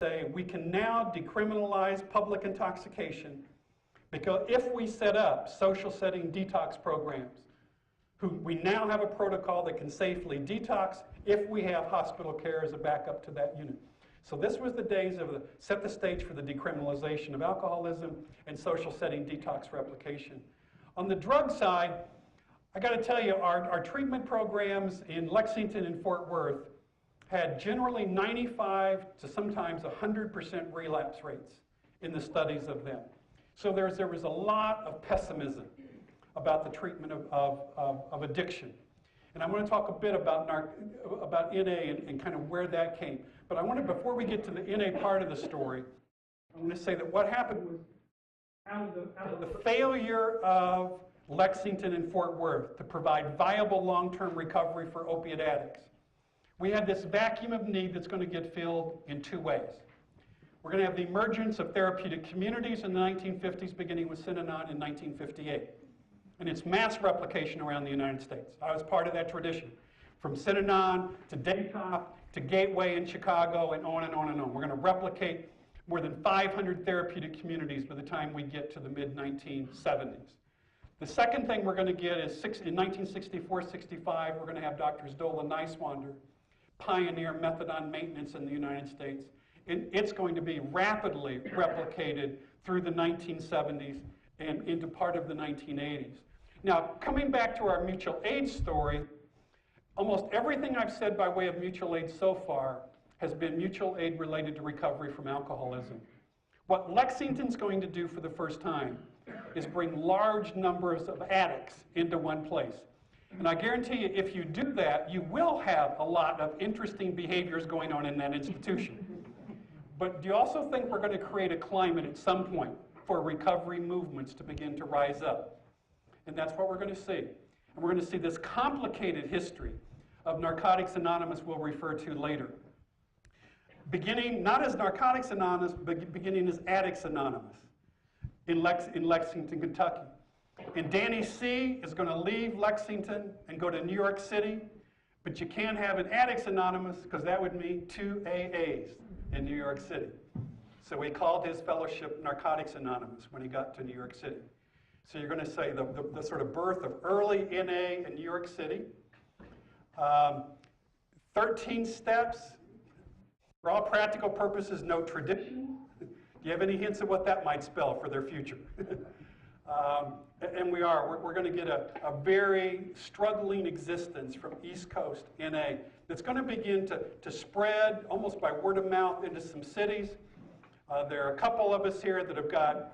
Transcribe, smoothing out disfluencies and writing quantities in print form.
say we can now decriminalize public intoxication because if we set up social setting detox programs, we now have a protocol that can safely detox if we have hospital care as a backup to that unit. So this was the days of set the stage for the decriminalization of alcoholism and social setting detox replication. On the drug side, I got to tell you, our treatment programs in Lexington and Fort Worth had generally 95 to sometimes 100% relapse rates in the studies of them. So there was a lot of pessimism about the treatment of addiction. And I want to talk a bit about NA and kind of where that came. But I want to, before we get to the NA part of the story, I want to say that what happened was out of the failure of Lexington and Fort Worth to provide viable long-term recovery for opiate addicts, we had this vacuum of need that's going to get filled in two ways. We're going to have the emergence of therapeutic communities in the 1950s, beginning with Synanon in 1958. And its mass replication around the United States. I was part of that tradition. From Synanon to Daytop to Gateway in Chicago and on and on and on. We're going to replicate more than 500 therapeutic communities by the time we get to the mid-1970s. The second thing we're going to get is in 1964-65, we're going to have Drs. Dole and Niswander pioneer methadone maintenance in the United States. And it's going to be rapidly replicated through the 1970s and into part of the 1980s. Now, coming back to our mutual aid story, almost everything I've said by way of mutual aid so far has been mutual aid related to recovery from alcoholism. What Lexington's going to do for the first time is bring large numbers of addicts into one place. And I guarantee you, if you do that, you will have a lot of interesting behaviors going on in that institution. But do you also think we're going to create a climate at some point for recovery movements to begin to rise up? And that's what we're going to see. And we're going to see this complicated history of Narcotics Anonymous we'll refer to later. Beginning not as Narcotics Anonymous, but beginning as Addicts Anonymous in Lexington, Kentucky. And Danny C. is going to leave Lexington and go to New York City, but you can't have an Addicts Anonymous because that would mean 2 AAs in New York City. So we called his fellowship Narcotics Anonymous when he got to New York City. So you're going to say the sort of birth of early NA in New York City. 13 steps. For all practical purposes, no tradition. Do you have any hints of what that might spell for their future? And we're going to get a very struggling existence from East Coast NA that's going to begin to spread almost by word of mouth into some cities. There are a couple of us here that have got